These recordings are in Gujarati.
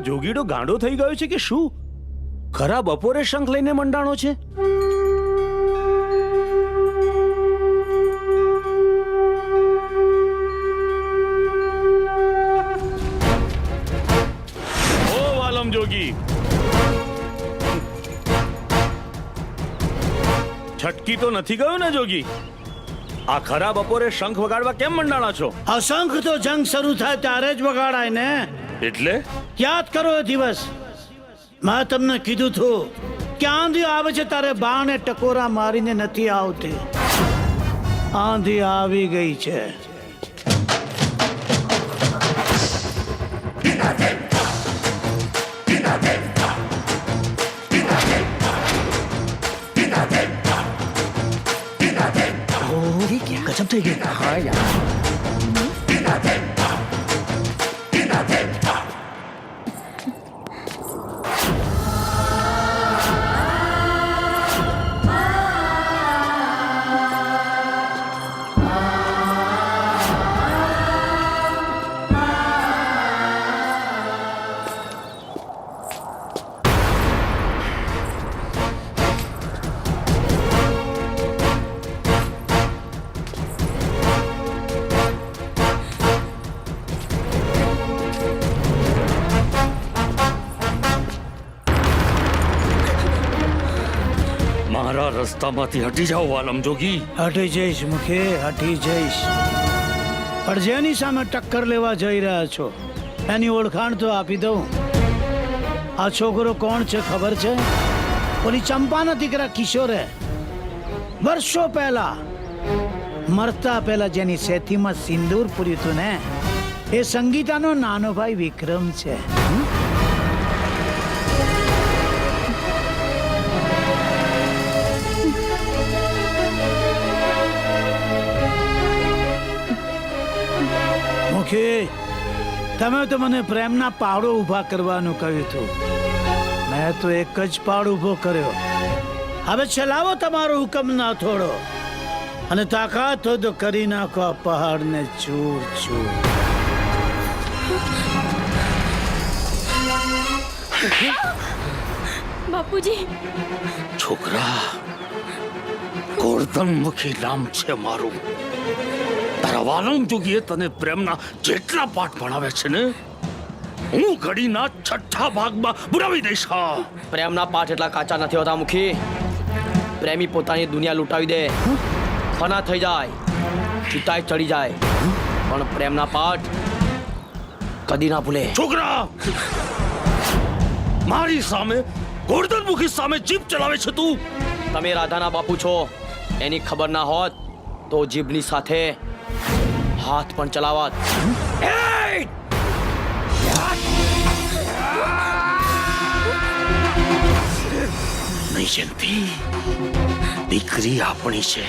જોગીડો ગાંડો થઈ ગયો છે કે શું? ખરા બપોરે શંખ લઈને મંડાણો છે? ઓ વાલમ જોગી, છટકી તો નથી ગયો ને જોગી? આ ખરા બપોરે શંખ વગાડવા કેમ મંડાણા છો? અશંખ તો જંગ શરૂ થાય ત્યારે જ વગાડાય ને. એટલે યાદ કરો એ દિવસ મેં તમને કીધું હતું કે આંધી આવે છે તારે બાને ટકોરા મારીને નથી આવતી. આંધી આવી ગઈ છે. ગજબ થઈ ગયું. હા યાર. મારા રસ્તામાંથી હટી જાઓ વાલમ જોગી. હટી જઈશ મુખે, હટી જઈશ. પણ જેની સામે ટક્કર લેવા જઈ રહ્યા છો એની ઓળખાણ તો આપી દઉં. આ છોકરો કોણ છે ખબર છે? ઓલી ચંપાના દીકરા કિશોરે વર્ષો પહેલા મરતા પહેલા જેની સેથીમાં સિંદૂર પૂર્યું હતું ને, એ સંગીતાનો નાનો ભાઈ વિક્રમ છે. મુખી, તમે તો મને પ્રેમના પહાડો ઊભા કરવાનું કહ્યું હતું. મેં તો એક જ પહાડ ઊભો કર્યો. હવે ચલાવો તમારો હુકમ ના થોડો, અને તાકાત હોય તો કરી નાખો આ પહાડને ચૂર ચૂર. બાપુજી, છોકરા, ગોરધન મુખી નામ છે મારું. તારા વાલમ જોગીએ તને પ્રેમના જેટલા પાઠ ભણાવે છે ને, હું ઘડીના છઠ્ઠા ભાગમાં પુરાવી દઈશ. પ્રેમના પાઠ એટલા કાચા નથી હોતા મુખી. પ્રેમી પોતાની દુનિયા લૂંટાવી દે, ફના થઈ જાય, ચિતાઈ ચડી જાય, પણ પ્રેમના પાઠ કદી ના ભૂલે. છોકરા, મારી સામે ગોરધન મુખી સામે જીભ ચલાવે છે તું. તમે રાધાના બાપુ છો, એની ખબર ના હોત તો જીભની સાથે હાથ પણ ચલાવત. નિયંતી, દીકરી આપણી છે,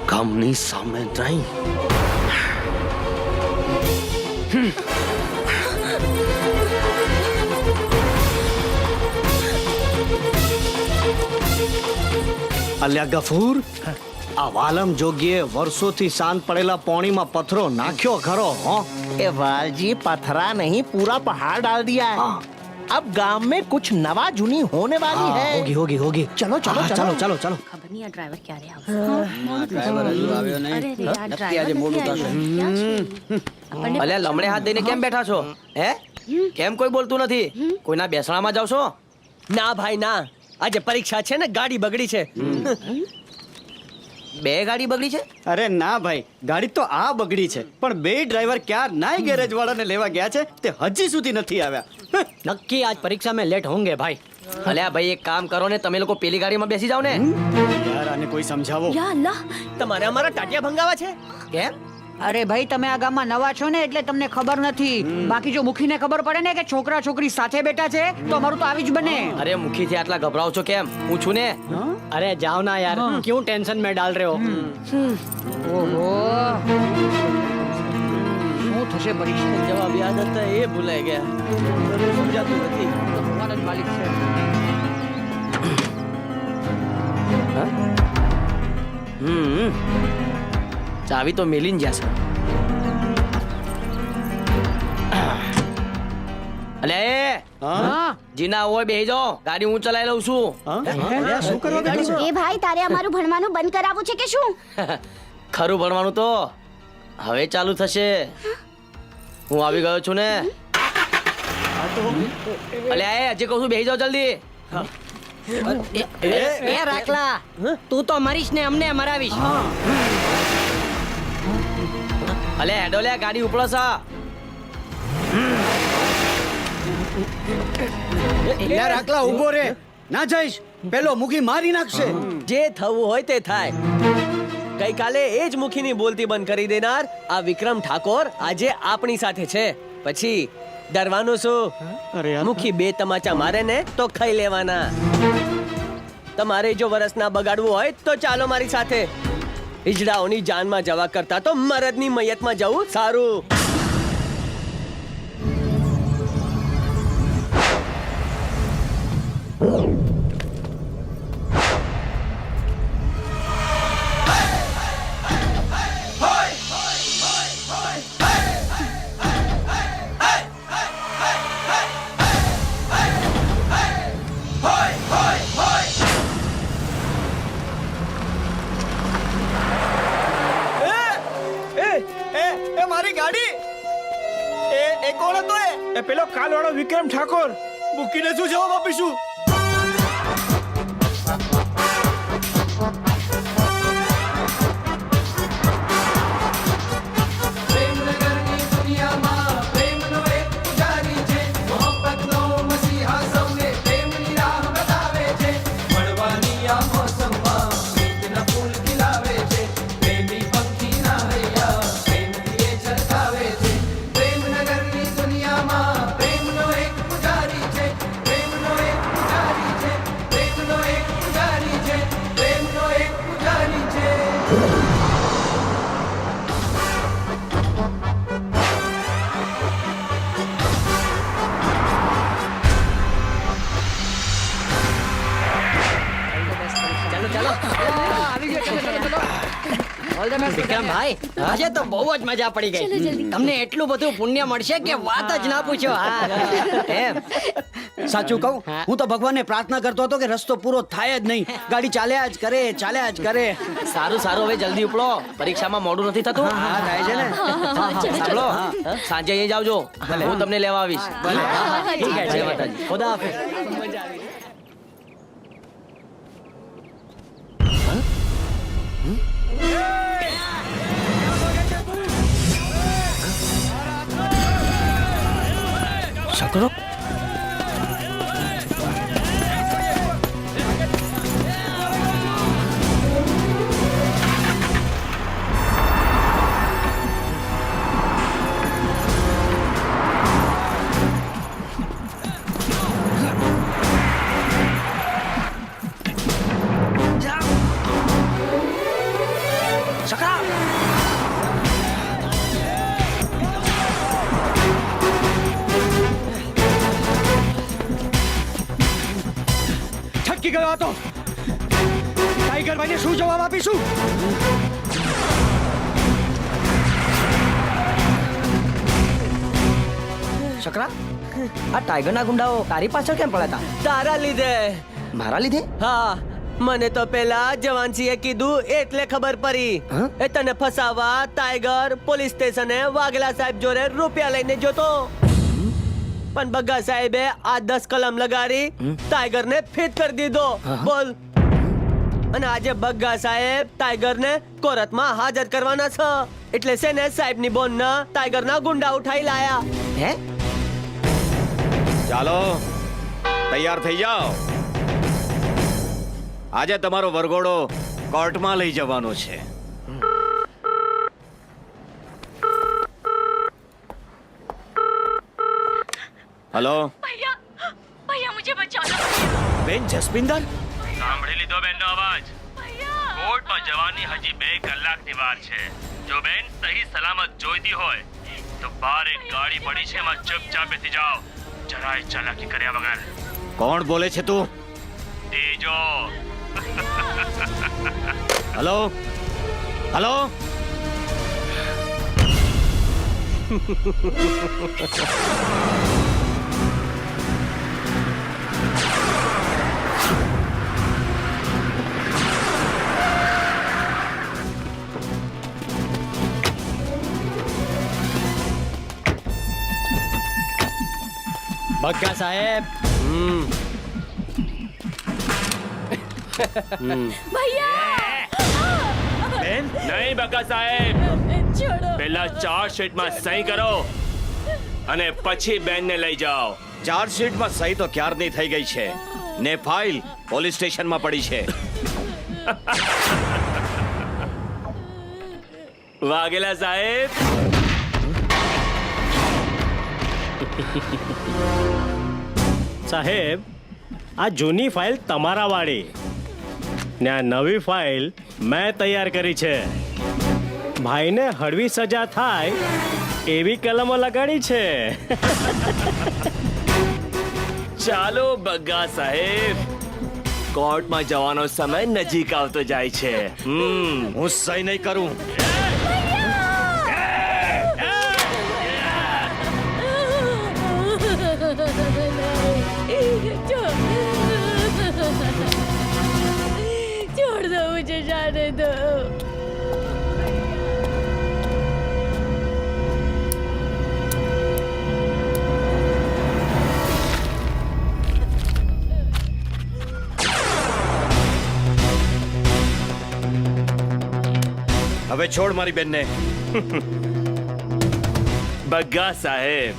ગામની સામે નહીં. અલ્યા ગફૂર, આ વાલમ જોગીએ વર્ષોથી શાંત પડેલા પોણીમાં પથરો નાખ્યો ખરો. ए वालजी पथरा नहीं पूरा पहाड़ डाल दिया है. अब गांव में कुछ नवा जुनी होने वाली है. હોગી હોગી હોગી. चलो चलो હા, चलो ચાલો ચાલો. ખબર નહીં આ ડ્રાઈવર ક્યારે આવશે. અરે રે, આ ડ્રાઈવર નથી આવ્યો. અલ્યા લમડે હાથ દઈને કેમ બેઠા છો? હે, કેમ કોઈ બોલતું નથી? કોઈના બેસણામાં જાવ છો? ના ભાઈ ના, આજે પરીક્ષા છે ને, ગાડી બગડી છે. બે ગાડી બગડી છે? અરે ના ભાઈ, ગાડી તો આ બગડી છે, પણ બે ડ્રાઈવર ક્યાં નાય ગેરેજ વાળાને લેવા ગયા છે તે હજી સુધી નથી આવ્યા. નક્કી આજ પરીક્ષા में लेट होंगे भाई. અલ્યા ભાઈ, એક કામ કરો ને, તમે લોકો પેલી ગાડીમાં બેસી જાવ ને. યાર આને કોઈ સમજાવો. યા અલ્લાહ, તમારે અમારા ટાટિયા ભંગાવા છે? કેમ? અરે ભાઈ, તમે આ ગામમાં નવા છો ને એટલે તમને ખબર નથી. બાકી જો મુખીને ખબર પડે ને કે છોકરા છોકરી સાથે બેઠા છે તો અમારું તો આવી જ બને. અરે મુખીથી આટલા ગભરાવ છો કેમ? હું છું ને. अरे जाओ ना यार, क्यों टेंशन में डाल रहे हो? ઓહો, શું થશે પરીક્ષા? જવાબ યાદ હતા એ ભૂલાઈ ગયા. સમજાતું નથી. ભગવાન જ માલિક છે. ચાવી તો મેલીને જ્યાં છે. અલે હા જીના હોય બેહી જાઓ, ગાડી હું ચલાવી લઉં છું. શું કરવા બેઠો છો? એ ભાઈ તારે અમારું ભણવાનું બંધ કરાવવું છે કે શું ખરું ભણવાનું તો હવે ચાલુ થશે. હું આવી ગયો છું ને. અલ્યા એ હજી કહું છું બેહી જાઓ જલ્દી. એ રાખલા તું તો મરીશ ને અમને મરાવીશ. અલ્યા હેડો લ્યા, ગાડી ઉપડો સા. રાખલા ઉભો રે, ના જઈશ, પેલો મુખી મારી નાખશે. જે થવું હોય તે થાય. ગઈકાલે એ જ મુખીની બોલતી બંધ કરી દેનાર આ વિક્રમ ઠાકોર આજે આપણી સાથે છે. પછી ડરવાનું શું? અરે યાર. મુખી બે તમાચા મારે ને તો ખાઈ લેવાના. તમારે જો વરસના બગાડવું હોય તો ચાલો મારી સાથે. હિજડાઓની જાનમાં જવા કરતા તો મરદની મૈયતમાં જવું સારું. મારી ગાડી એ કોણ હતો? એ પેલો કાલવાળો વિક્રમ ઠાકોર. મૂકીને શું જવાબ આપીશું? ચાલો ચાલો. વિક્રમ ભાઈ આજે તો બહુ જ મજા પડી ગઈ. તમને એટલું બધું પુણ્ય મળશે કે વાત જ ના પૂછો. એમ સાચું કહું, હું તો ભગવાનને પ્રાર્થના કરતો હતો કે રસ્તો પૂરો થાય જ નહીં, ગાડી ચાલ્યા જ કરે, ચાલ્યા જ કરે. સારું સારું, હવે જલ્દી ઉપડો, પરીક્ષામાં મોડું નથી થતું. હા થાય છે ને. સાંભળો, સાંજે અહીં જાવજો, હું તમને લેવા આવીશ. ઠીક છે, જય માતાજી. ખુદા હાફિઝ. શકરો છટકી ગયો હતો. ટાઈગર ભાઈને શું જવાબ આપીશું? શકરા, આ ટાઈગરના ગુંડાઓ તારી પાછળ કેમ પડ્યા હતા? તારા લીધે. મારા લીધે? હા, મને તો પેલા જવાનસિંહે કીધું એટલે ખબર પડી. એ તને ફસાવા ટાઈગર પોલીસ સ્ટેશને વાઘેલા સાહેબ જોડે રૂપિયા લઈને જોતો. પણ બગ્ગા સાહેબે આ 10 કલમ લગાડી ટાઈગર ને ફિટ કરી દીધો. બોલ. અને આજે બગ્ગા સાહેબ ટાઈગર ને કોર્ટમાં હાજર કરવાના છે. એટલે છે ને સાહેબ ની બોન ના ટાઈગર ના ગુંડા ઉઠાઈ લાયા. હે? ચાલો તૈયાર થઈ જાઓ. આજે તમારો વરઘોડો કોર્ટમાં લઈ જવાનો છે. હેલો भैया मुझे बचाना. બેન જસપિંદર, સાંભળી લીધો બેનનો અવાજ? કોર્ટમાં જવાની હજી 2 કલાકની વાર છે. જો બેન સહી સલામત જોઈતી હોય તો બહાર એક ગાડી પડી છે, એમાં ચૂપચાપેથી જાઓ, જરાય ચાલાકી કર્યા વગર. કોણ બોલે છે તું? તેજો. Hello hello. બગ્ગા સાહેબ નહીં બકા સાહેબ, પહેલા ચાર્જશીટમાં સહી કરો અને પછી બેનને લઈ જાઓ. ચાર્જશીટમાં સહી તો ક્યારની થઈ ગઈ છે ને ફાઇલ પોલીસ સ્ટેશનમાં પડી છે. વાઘેલા સાહેબ, સાહેબ આ જૂની ફાઇલ તમારા વાળી ને આ નવી ફાઇલ મેં તૈયાર કરી છે. ભાઈને હળવી સજા થાય એવી કલમો લગાડી છે. ચાલો બગ્ગા સાહેબ, કોર્ટમાં જવાનો સમય નજીક આવતો જાય છે. હું સહી નહીં કરું. छोड़ दो मुझे, जाने दो. હવે છોડ મારી બેનને. બગ્ગા સાહેબ,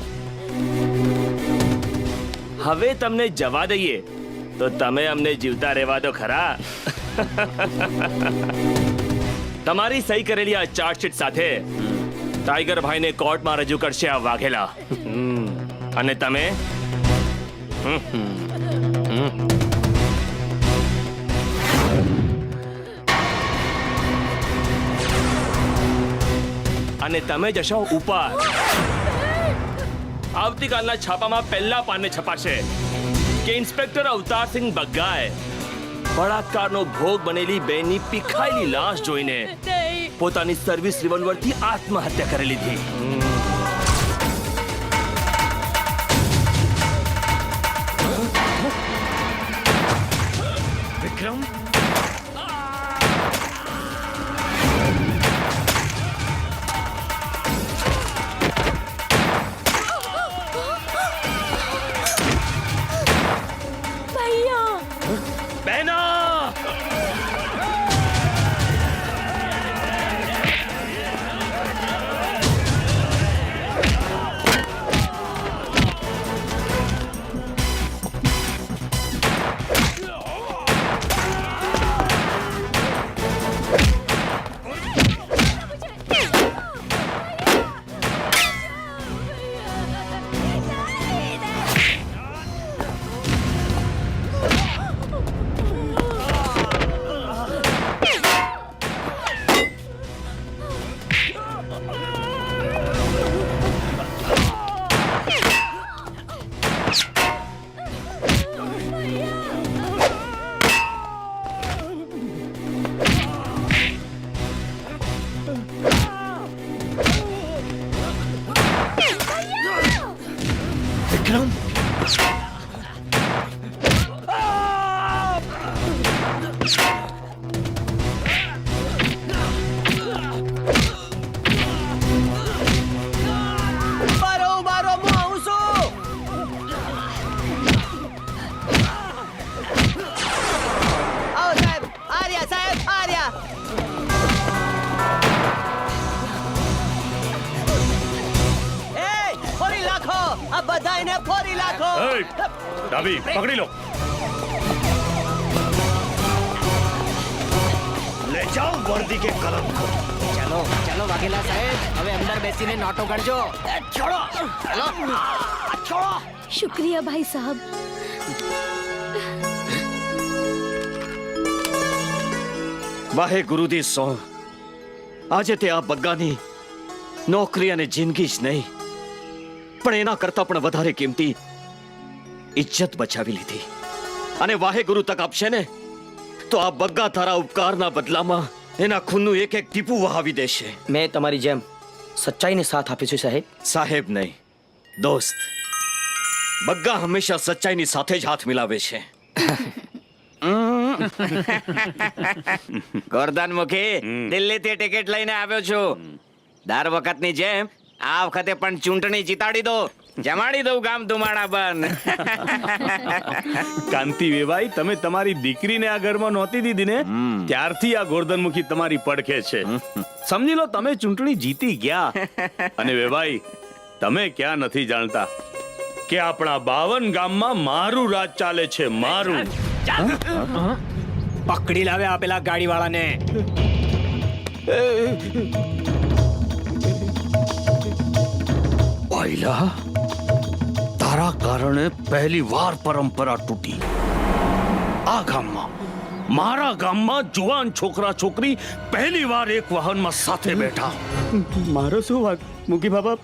હવે તમને જવા દઈએ તો તમે અમને જીવતા રહેવા દો ખરા. તમારી સહી કરેલી આ ચાર્જશીટ સાથે ટાઈગર ભાઈને કોર્ટમાં રજૂ કરશે આ વાઘેલા. અને તમે અને તમે જશો ઉપર. આવતીકાલના છાપામાં પહેલા પાને છપાશે કે ઇન્સ્પેક્ટર અવતારસિંહ બગ્ગાએ બળાત્કારનો ભોગ બનેલી બેનની પીખાયેલી લાશ જોઈને પોતાની સર્વિસ રિવોલ્વરથી આત્મહત્યા કરી લીધી. વિક્રમ, બેના ડાબી પકડી લો. લે જાઓ વર્દી કે કલમ. ચલો ચલો વાઘેલા સાહેબ, હવે અંદર બેસીને નોટો ગણજો. છોડો, ચલો છોડો. शुक्रिया भाई साहब. વાહે ગુરુજી સો, આજે તે આ બગ્ગાની નોકરી અને જિંદગી જ નહીં પણ એના કરતા પણ વધારે કિંમતી ઇજ્જત બચાવી લીધી. અને વાહે ગુરુ તક આપશે ને તો આ બગ્ગા તારા ઉપકારના બદલામાં એના ખૂનનું એક એક ટીપું વહાવી દેશે. મેં તમારી જેમ સચ્ચાઈને સાથ આપ્યો છે સાહેબ. સાહેબ નહીં, દોસ્ત. બગ્ગા હંમેશા સચ્ચાઈની સાથે જ હાથ મિલાવે છે. ગોરધન મુખી, દિલ્હીથી ટિકિટ લઈને આવ્યો છું. દર વખતની જેમ આ વખતે પણ ચૂંટણી જીતાડી દો. જમાડી દઉં ગામ ધુમાડા બન. કાંતિ વેવાઈ, તમે તમારી દીકરીને આ ઘરમાં નહોતી દીધી ને, ત્યારથી આ ગોરધનમુખી તમારી પડખે છે. સમજી લો, તમે ચૂંટણી જીતી ગયા. અને વેવાઈ, તમે ક્યાં નથી જાણતા કે આપણા 52 ગામમાં મારું રાજ ચાલે છે, મારું. પકડી લાવે આપેલા ગાડીવાળાને. ભાઈલા, તારા કારણે પહેલી વાર પરંપરા તૂટી. આ ગામમાં, મારા ગામમાં જુવાન છોકરા છોકરી પહેલી વાર એક વાહનમાં સાથે બેઠા. મારો શું વાંક મુખી બાબા?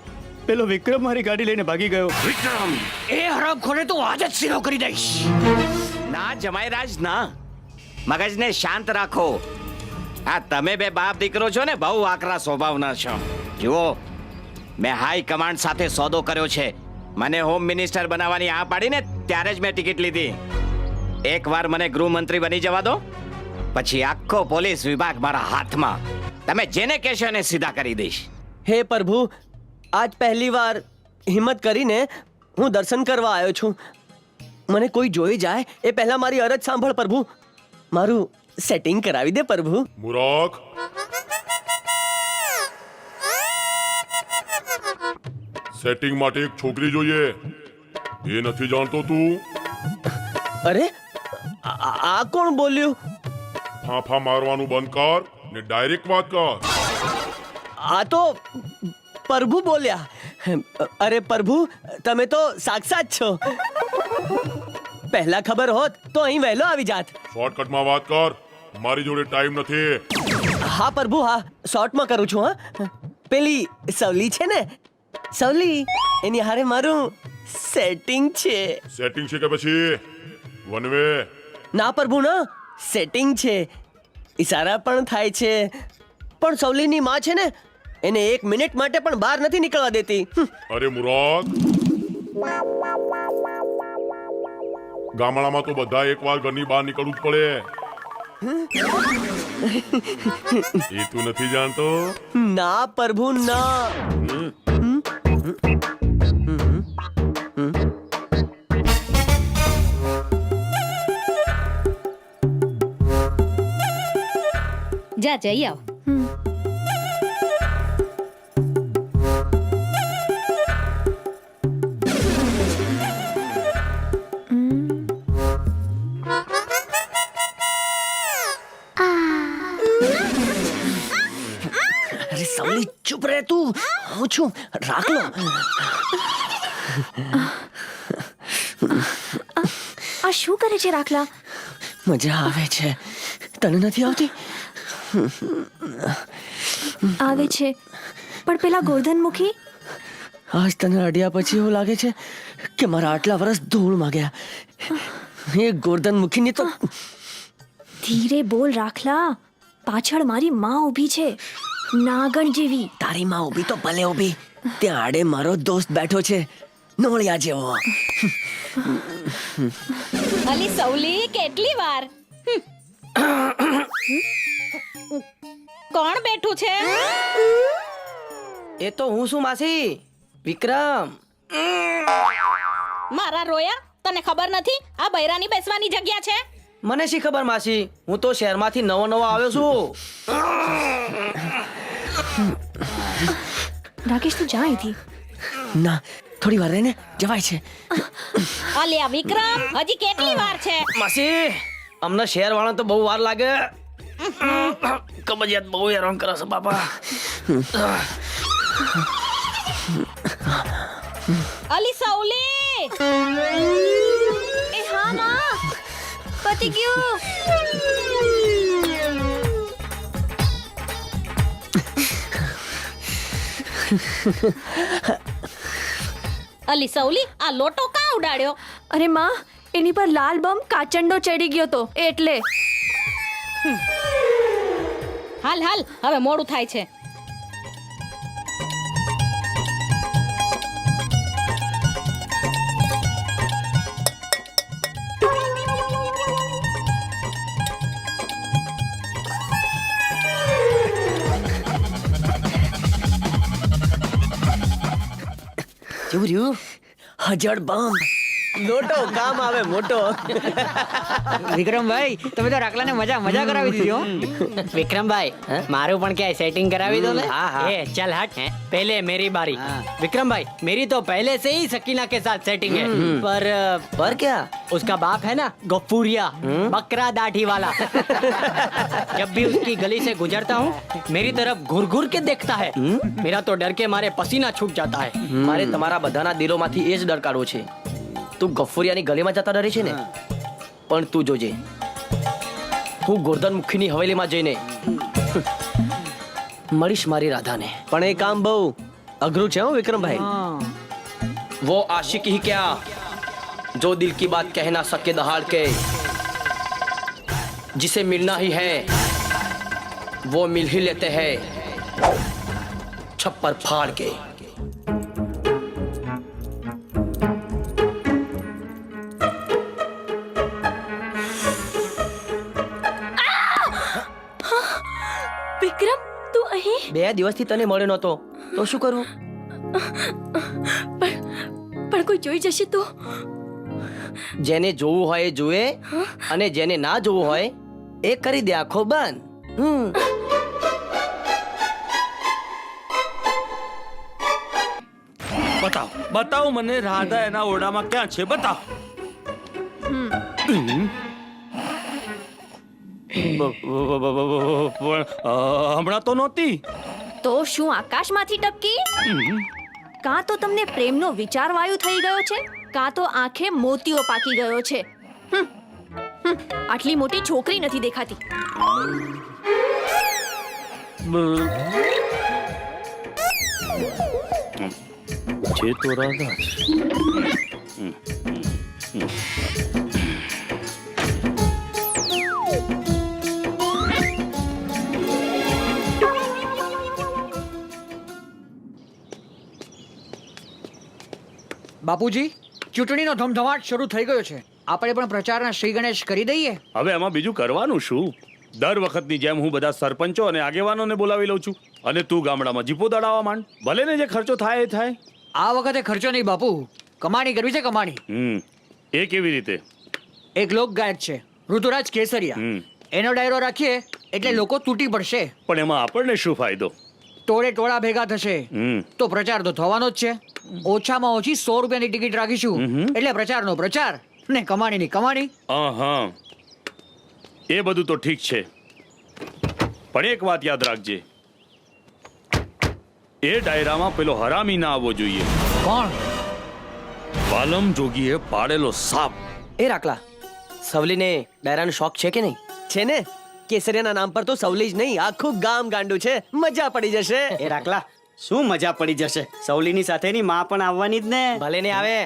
પેલો વિક્રમ મારી ગાડી લઈને ભાગી ગયો. વિક્રમ, એ હરામખોરે તો આજ જ સીધો કરી દઈશ. ના જમાઈરાજ ના, મગજને શાંત રાખો. આ તમે બે બાપ દીકરો છો ને, બહુ આકરા સ્વભાવના છો. જુઓ, મેં હાઈ કમાન્ડ સાથે સોદો કર્યો છે. મને હોમ મિનિસ્ટર બનાવવાની આ પાડીને ત્યારે જ મેં ટિકિટ લીધી. એકવાર મને ગૃહમંત્રી બની જવા દો, પછી આખો પોલીસ વિભાગ મારા હાથમાં. તમે જેને કહેશો એને સીધા કરી દઈશ. હે પ્રભુ, આજ પહેલી વાર હિંમત કરીને હું દર્શન કરવા આવ્યો છું. મને કોઈ જોઈ જાય એ પહેલા મારી અરજ સાંભળ પ્રભુ. મારું સેટિંગ કરાવી દે પ્રભુ. મુરાક, સેટિંગ માટે એક છોકરી જોઈએ. એ નથી જાણતો તું? અરે, આ કોણ બોલ્યું? ફાંફા મારવાનું બંધ કર ને ડાયરેક્ટ વાત કર. આ તો પ્રભુ બોલ્યા. અરે પ્રભુ, તમે તો સાક્ષાત છો. પહેલા ખબર હોત તો અહીં વહેલો આવી જાત. શોર્ટકટમાં વાત કર, મારી જોડે ટાઈમ નથી. હા પ્રભુ, હા, શોર્ટમાં કરું છું. હા, પેલી સવલી છે ને, સવલી, એની હારે મારું સેટિંગ છે. સેટિંગ છે કે પછી વન વે? ના પ્રભુ, ના, સેટિંગ છે. ઈશારા પણ થાય છે. પણ સવલીની માં છે ને, એને 1 મિનિટ માટે પણ બહાર નથી નીકળવા દેતી. અરે મુરાદ, ગામડામાં તો બધા એકવાર ઘરની બહાર નીકળવું જ પડે. એ તું નથી જાણતો? ના પ્રભુ, ના. જા જઈ આવ. અરે સવલી, ચૂપ રહે તું. હું છું, રાખ લો. આ શું કરે છે રાખલા? મજા આવે છે. તને નથી આવતી? આવે છે, પણ પેલા ગોરધનમુખી? આજ તને અડ્યા પછી એવું લાગે છે કે મારા આટલા વર્ષ ધૂળમાં ગયા. એ ગોરધનમુખીની તો... ધીરે બોલ રાખલા, પાછળ મારી માં ઊભી છે, નાગણ જેવી. તારી માં ઊભી તો ભલે ઊભી, ત્યાં આડે મારો દોસ્ત બેઠો છે, નોળિયા જેવો. અલી સવલી, કેટલી વાર? કોણ બેઠું છે? એ તો હું છું માસી, વિક્રમ. મારા રોયા, તને ખબર નથી આ બૈરાની બેસવાની જગ્યા છે? મને શી ખબર માસી, હું તો શહેરમાંથી નવો આવ્યો છું. રાકેશ, તું જા અહીંથી. ના, થોડી વાર રહીને જવાય છે. અલ્યા વિક્રમ, હજી કેટલી વાર છે? માસી, અમને શહેર વાળા તો બહુ વાર લાગે. કબજિયાત બહુ હેરાન કરે છે બાપા. અલી સવલી! એ હા માં, પતી ગયું. અલી સવલી, આ લોટો કાં ઉડાડ્યો? અરે માં, એની પર લાલ બમ કાચંડો ચડી ગયો તો એટલે. હાલ હાલ, હવે મોડું થાય છે. કેવું રહ્યું? હજડ બમ લોટો કામ આવે મોટો. વિક્રમભાઈ તમે તો રાખલાને મજા કરાવી દીધી હો. विक्रमभाई मारू पण क्या सेटिंग करावी दो ले ए चल हट पहले मेरी बारी विक्रम भाई मेरी तो पहले से ही सकीना के साथ सेटिंग है पर क्या उसका बाप है ना गफ्फूरिया बकरा दाढ़ी वाला जब भी उसकी गली से गुजरता हूँ मेरी तरफ घूर घूर के देखता है मेरा तो डर के मारे पसीना छूट जाता है. મારે તમારા બધાના દિલોમાંથી એ જ ડર કાઢવો છે. તું ગફુરિયાની ગલીમાં જતા ડરે છે ને, પણ તું જોજે હું ગોરધન મુખીની હવેલીમાં જઈને મળીશ મારી રાધાને. પણ એ કામ બહુ અઘરું છે હો વિક્રમભાઈ. वो आशिक ही क्या जो दिल की बात कह ना सके दहाड़ के, जिसे मिलना ही है वो मिल ही लेते हैं छप्पर फाड़ के. વિક્રમ તું અહીં? 2 દિવસથી તને મળ્યો નતો તો શું કરું? પણ કોઈ જોઈ જશે તો? જેને જોવું હોય એ જુએ અને જેને ના જોવું હોય એ કરી દે આંખો બંધ. બતાવો મને રાધા એના ઓરડામાં ક્યાં છે, બતાવો. હમણાં તો નહોતી. તો શું આકાશમાંથી ટપકી? કાં તો તમને પ્રેમનો વિચાર વાયુ થઈ ગયો છે, કાં તો આંખે મોતીઓ પાકી ગયો છે. આટલી મોટી છોકરી નથી દેખાતી. છે તો રાધા જ. બાપુજી ચૂંટણીનો ધમધમાટ શરૂ થઈ ગયો છે. આપણે પણ પ્રચારના શ્રી ગણેશ કરી દઈએ. હવે એમાં બીજું કરવાનું શું? દર વખતની જેમ હું બધા સરપંચો અને આગેવાનોને બોલાવી લઉં છું અને તું ગામડામાં જીપો દડાવવા માંડ. ભલે ને જે ખર્ચો થાય એ થાય. આ વખતે ખર્ચો નહીં બાપુ, કમાણી કરવી છે કમાણી. એ કેવી રીતે? એક લોક ગાયક છે ઋતુરાજ કેસરિયા, એનો ડાયરો રાખીએ એટલે લોકો તૂટી પડશે. પણ એમાં આપણને શું ફાયદો? ટોળે ટોળા ભેગા થશે તો પ્રચાર તો થવાનો જ છે. ઓછામાં ઓછી 100 રૂપિયાની ટિકિટ રાખીશું એટલે પ્રચારનો પ્રચાર ને કમાણીની કમાણી. હા, એ બધું તો ઠીક છે, પણ એક વાત યાદ રાખજે, એ ડાયરામાં પેલો હરામી ના આવવો જોઈએ. કોણ? વાલમ જોગીએ પાડેલો સાપ. એ રાખલા, સવલીને ડાયરાનો શોખ છે કે નહીં? છે ને. કેસરિયાના નામ પર તો સવલી જ નહીં આખું ગામ ગાંડું છે. મજા પડી જશે. એ રાખલા શું મજા પડી જશે? સવલીની સાથેની માં પણ આવવાની જ ને. ભલે ને આવે,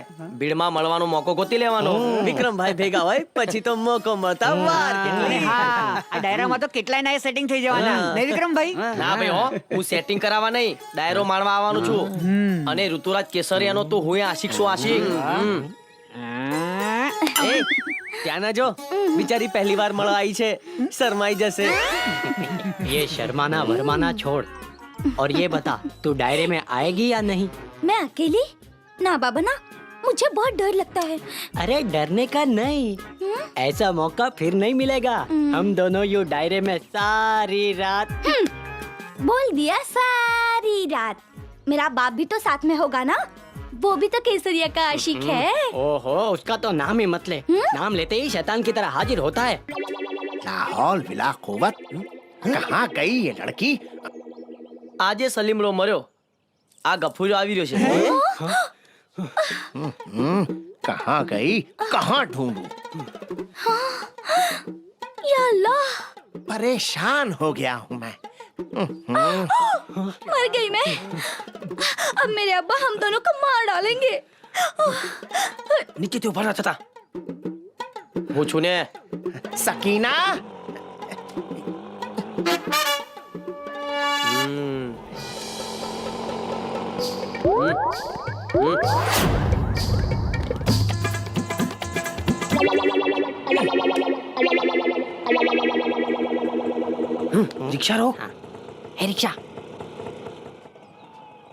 ભીડમાં મળવાનો મોકો ગોતી લેવાનો. વિક્રમભાઈ ભેગા હોય પછી તો મોકો મળતા વાર કેટલી. આ ડાયરામાં તો કેટલાય ના સેટિંગ થઈ જવાના નહીં વિક્રમભાઈ? ના ભાઈ હો, હું સેટિંગ કરાવવા નહીં, ડાયરો માણવા આવવાનું છું. અને ઋતુરાજ કેસરિયાનો તો હું આશિક છું, આશિક. એ ત્યાં ના જો, બિચારી પહેલી વાર મળવા આવી છે, શરમાઈ જશે. ये शर्माना वरमाना छोड़ और ये बता तू दायरे में आएगी या नहीं? मैं अकेली? ना बाबा ना, मुझे बहुत डर लगता है. अरे डरने का नहीं, ऐसा मौका फिर नहीं मिलेगा. हम दोनों यूं दायरे में सारी रात. बोल दिया सारी रात. मेरा बाप भी तो साथ में होगा ना, वो भी तो केसरिया का आशिक है. ओहो, उसका तो नाम ही मत ले. नाम लेते ही शैतान की तरह हाजिर होता है. लाहौल बिला कुव्वत, कहाँ गई ये लड़की? આજે સલીમડો મર્યો, આ ગફુરો આવી રહ્યો છે. कहाँ गई? कहाँ ढूंढूं? या अल्लाह, परेशान हो गया हूँ मैं. मर गई मैं. अब मेरे अब्बा हम दोनों को मार डालेंगे. નીચેથી ઉભા થતા હું છું ને. सकीना, રિક્ષા રોક. હે રિક્ષા.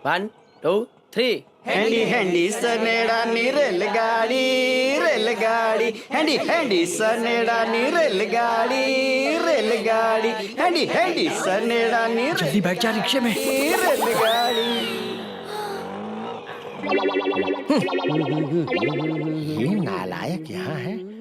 1 2 3 હેન્ડી હેન્ડી સનેડાની રેલગાડી રેલગાડી હેન્ડી હેન્ડી સનેડાની રેલગાડી રેલગાડી હેન્ડી હેન્ડી સનેડાની जल्दी बैठ जा रिक्शे में રેલગાડી ये नालायक यहाँ है